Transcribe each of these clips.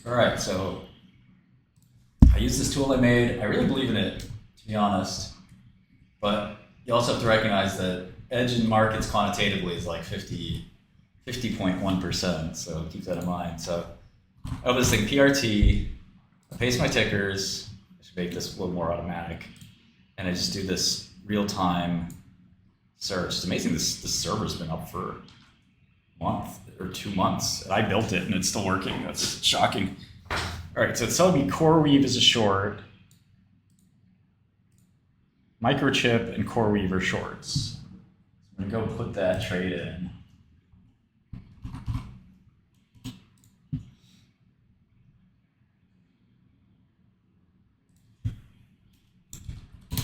All right, so I use this tool I made. I really believe in it, to be honest. But you also have to recognize that edge in markets quantitatively is like 50.1%. So keep that in mind. So I have this thing, PRT. I paste my tickers. I should make this a little more automatic. And I just do this real-time search. It's amazing this server's been up for a month or 2 months. And I built it and it's still working. That's shocking. All right, so it's telling me CoreWeave is a short. Microchip and CoreWeave are shorts. I'm gonna go put that trade in.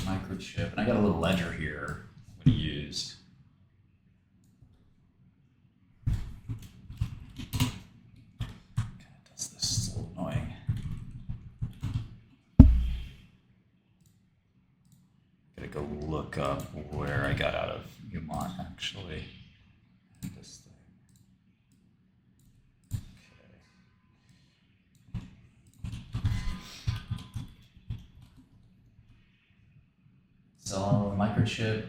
Microchip, and I got a little ledger here I'm gonna use. Does this? It's a little annoying. Gotta go look up where I got out of Newmont actually. This thing. Okay. Sell microchip.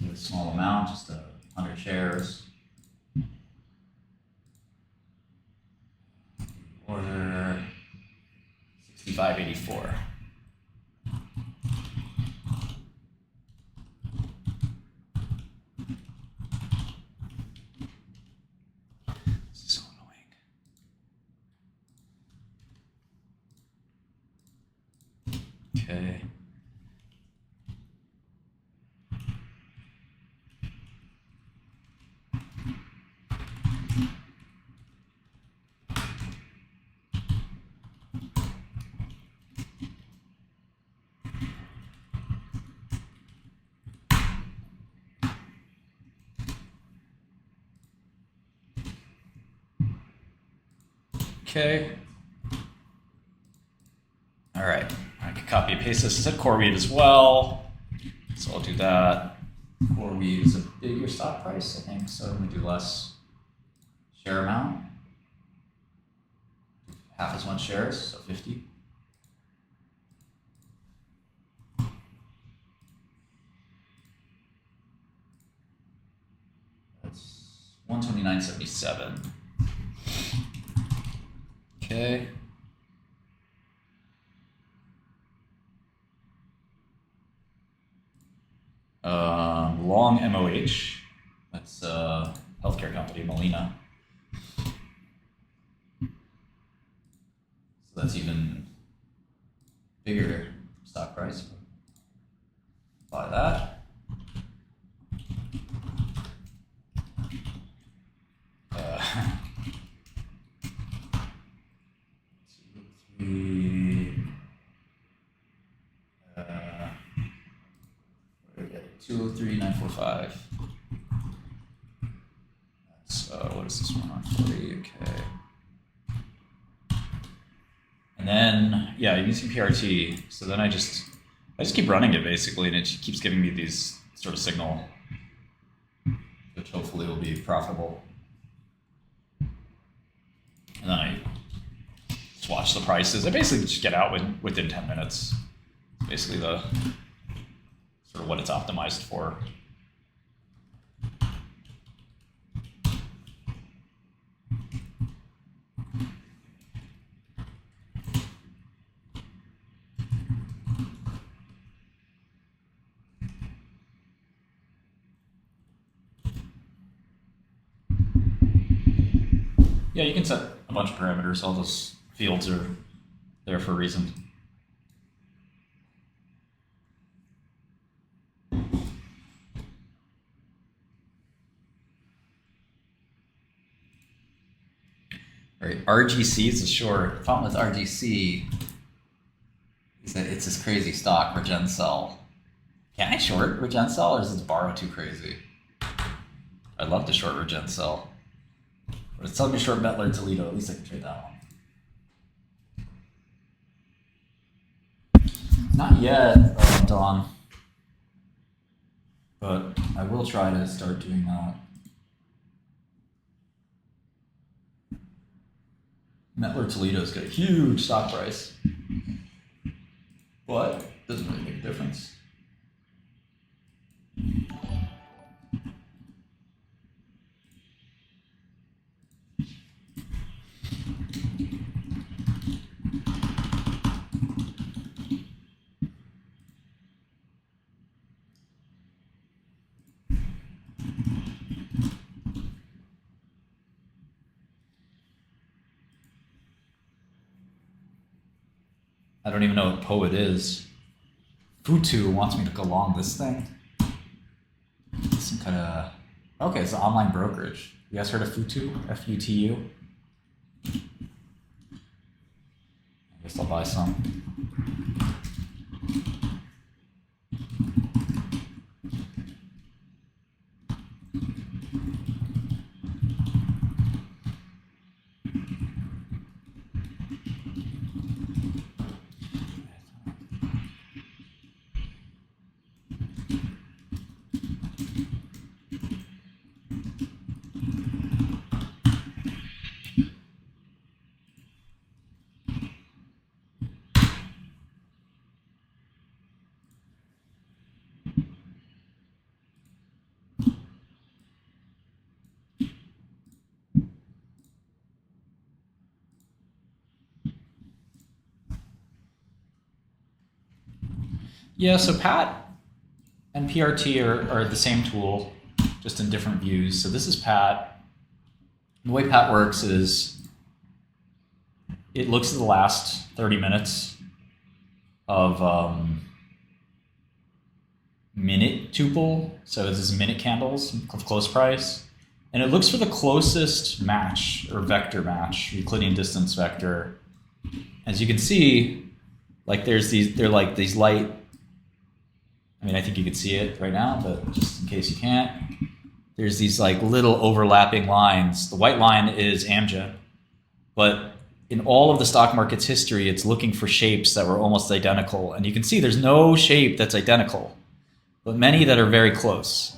Do a small amount, just 100 shares. Order 65.84. This is so annoying. Okay. Okay. All right. I can copy and paste this. It's at CoreWeave as well. So I'll do that. CoreWeave is a bigger stock price, I think. So I'm going to do less share amount. Half as much shares, so 50. That's 129.77. Okay. Long MOH. That's a healthcare company, Molina. So that's even bigger stock price. Buy that. What do we get? 203.945. That's what is this one on 40? Okay. And then yeah, using PRT. So then I just keep running it basically, and it keeps giving me these sort of signal, which hopefully will be profitable. And then I just watch the prices. I basically just get out within 10 minutes. It's basically the sort of what it's optimized for. Yeah, you can set a bunch of parameters. All those fields are there for a reason. All right, RGC is a short. The problem with RGC is that it's this crazy stock, Regencell. Can I short Regencell, or is this borrow too crazy? I'd love to short Regencell. But it's telling me short Metler Toledo. At least I can trade that one. Not yet, Don. But I will try to start doing that. Metler Toledo's got a huge stock price, but doesn't really make a difference. I don't even know what poet is. Futu wants me to go long this thing. Some kind of... Okay, it's an online brokerage. You guys heard of Futu? F-U-T-U? I guess I'll buy some. Yeah, so Pat and PRT are the same tool, just in different views. So this is Pat. The way Pat works is it looks at the last 30 minutes of minute tuple. So this is minute candles of close price. And it looks for the closest match or vector match, Euclidean distance vector. As you can see, like they're like these light, I mean, I think you can see it right now, but just in case you can't, there's these like little overlapping lines. The white line is Amgen, but in all of the stock market's history, it's looking for shapes that were almost identical. And you can see there's no shape that's identical, but many that are very close.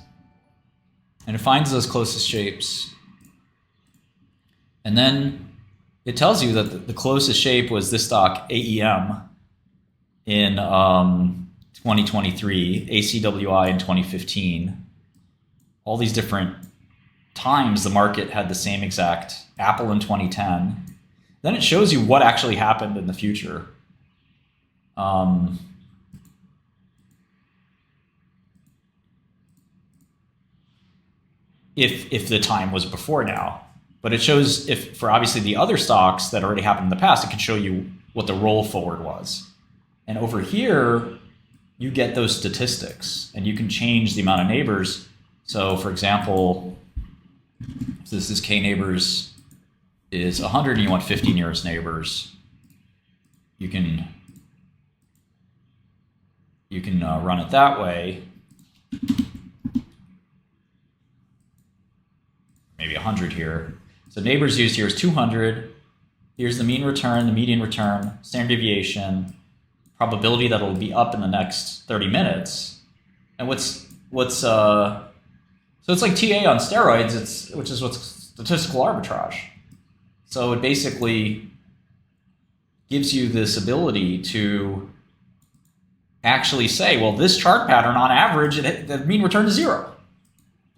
And it finds those closest shapes. And then it tells you that the closest shape was this stock, AEM, in 2023, ACWI in 2015. All these different times the market had the same exact, Apple in 2010. Then it shows you what actually happened in the future. If the time was before now. But it shows, if for obviously the other stocks that already happened in the past, it can show you what the roll forward was. And over here, you get those statistics and you can change the amount of neighbors. So for example, if this is K neighbors is 100 and you want 50 nearest neighbors, you can run it that way. Maybe 100 here. So neighbors used here is 200. Here's the mean return, the median return, standard deviation, probability that it'll be up in the next 30 minutes. And so it's like TA on steroids, which is what's statistical arbitrage. So it basically gives you this ability to actually say, well, this chart pattern on average, the mean return is 0.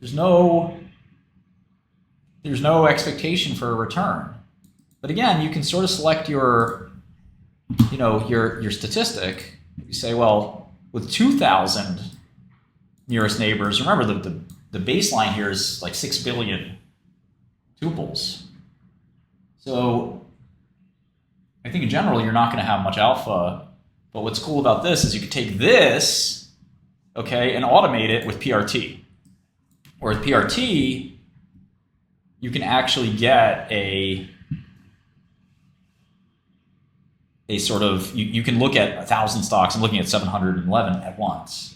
There's no expectation for a return. But again, you can sort of select your statistic. You say, well, with 2,000 nearest neighbors, remember the baseline here is like 6 billion tuples. So I think in general, you're not going to have much alpha. But what's cool about this is you can take this, okay, and automate it with PRT. Or with PRT, you can actually get a sort of, you can look at 1,000 stocks and looking at 711 at once.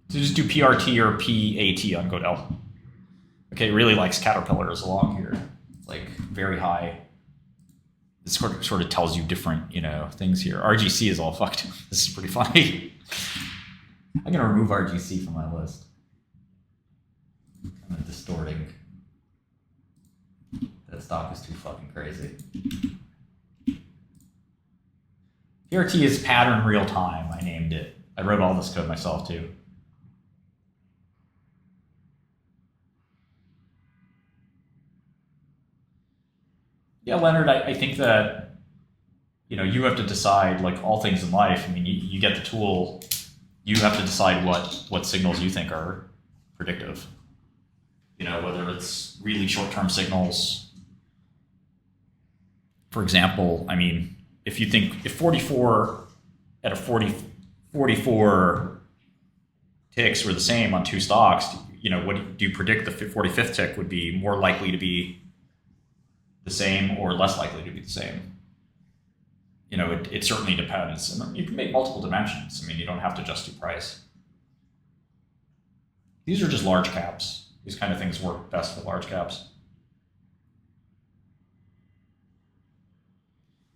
So just do PRT or PAT on Godel. Okay, it really likes caterpillars along here. It's like very high. It sort of tells you different, things here. RGC is all fucked. This is pretty funny. I'm gonna remove RGC from my list. distorting. That stock is too fucking crazy. PRT is pattern real time. I named it. I wrote all this code myself too. Yeah, Leonard, I think that, you know, you have to decide, like all things in life. I mean, you get the tool, you have to decide what signals you think are predictive. You know, whether it's really short-term signals. For example, I mean, if you think, if 44 at a 44 ticks were the same on two stocks, you know, what do you predict the 45th tick would be more likely to be the same or less likely to be the same? You know, it certainly depends. And you can make multiple dimensions. I mean, you don't have to just do price. These are just large caps. These kind of things work best with large caps.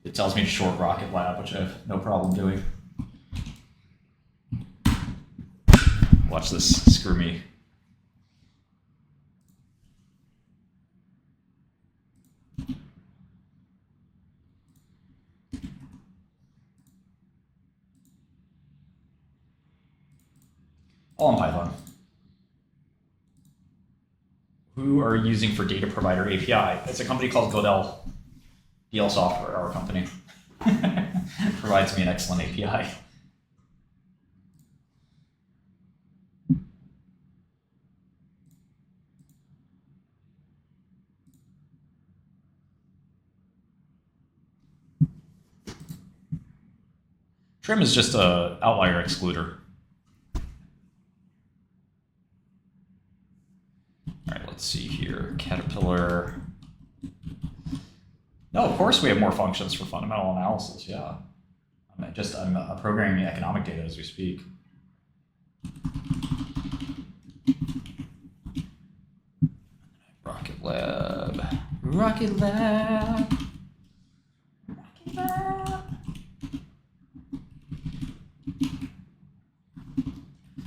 It tells me to short Rocket Lab, which I have no problem doing. Watch this, screw me. All in Python. Who are you using for data provider API? It's a company called Godel. DL Software, our company, provides me an excellent API. Trim is just an outlier excluder. All right, let's see here. Caterpillar. No, of course we have more functions for fundamental analysis, yeah. I'm programming economic data as we speak. Rocket Lab. Rocket Lab. Rocket Lab.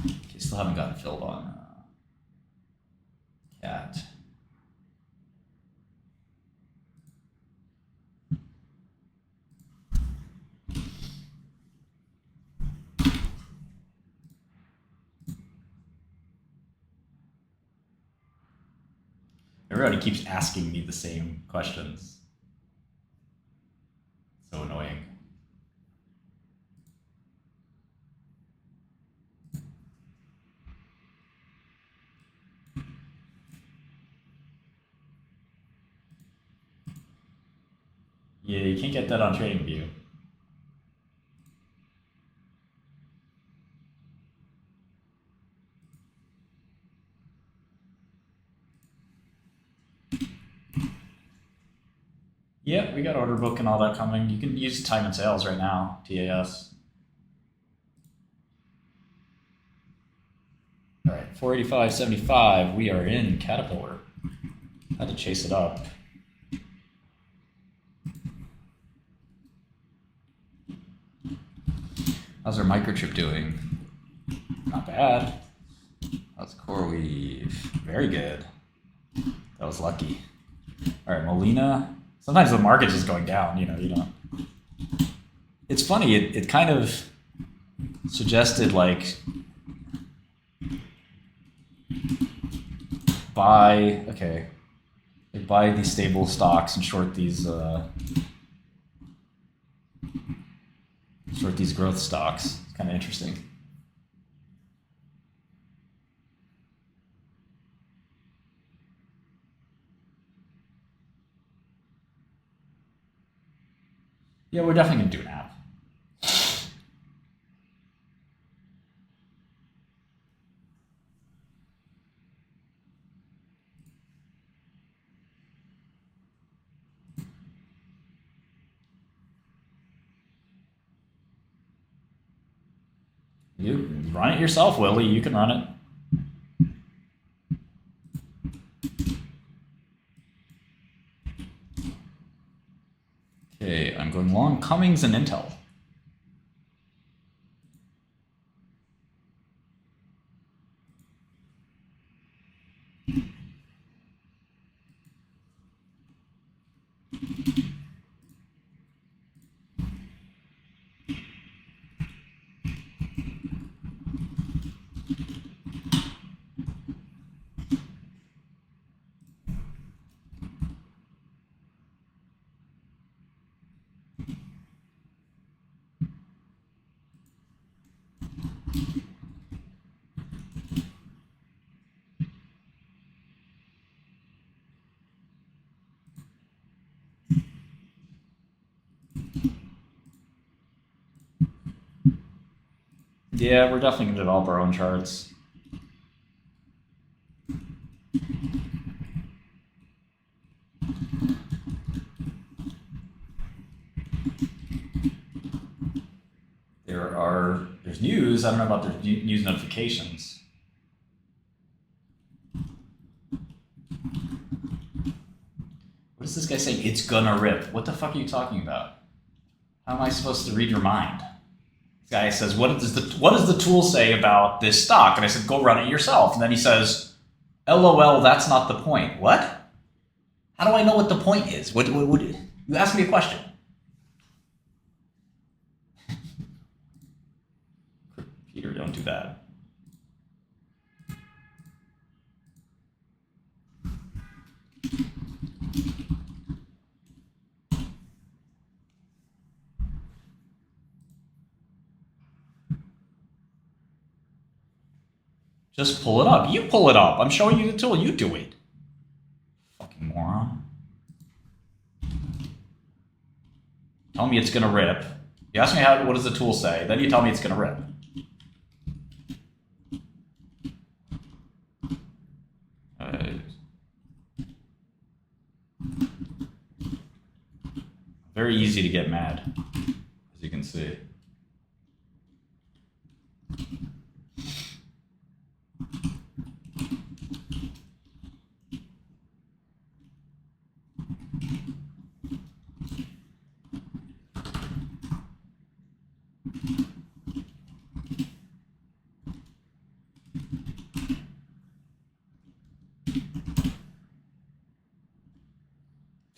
Okay, still haven't gotten filled on cat. Everybody keeps asking me the same questions. So annoying. Yeah, you can't get that on TradingView. Yeah, we got order book and all that coming. You can use time and sales right now, TAS. All right, 485.75. We are in Caterpillar. Had to chase it up. How's our microchip doing? Not bad. How's CoreWeave? Very good. That was lucky. All right, Molina. Sometimes the market is going down, you know. It's funny, it kind of suggested like buy these stable stocks and short these growth stocks. It's kind of interesting. Yeah, we're definitely going to do an app. You run it yourself, Willie. You can run it. Okay, I'm going long Cummings and Intel. Yeah, we're definitely going to develop our own charts. There's news. I don't know about the news notifications. What is this guy saying? It's gonna rip. What the fuck are you talking about? How am I supposed to read your mind? This guy says, what does the tool say about this stock? And I said, go run it yourself. And then he says, LOL, that's not the point. What? How do I know what the point is? What you asked me a question. Peter, don't do that. Just pull it up. You pull it up. I'm showing you the tool. You do it. Fucking moron. Tell me it's gonna rip. You ask me what does the tool say, then you tell me it's gonna rip. Very easy to get mad, as you can see.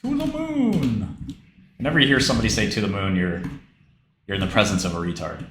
To the moon! Whenever you hear somebody say to the moon, you're in the presence of a retard.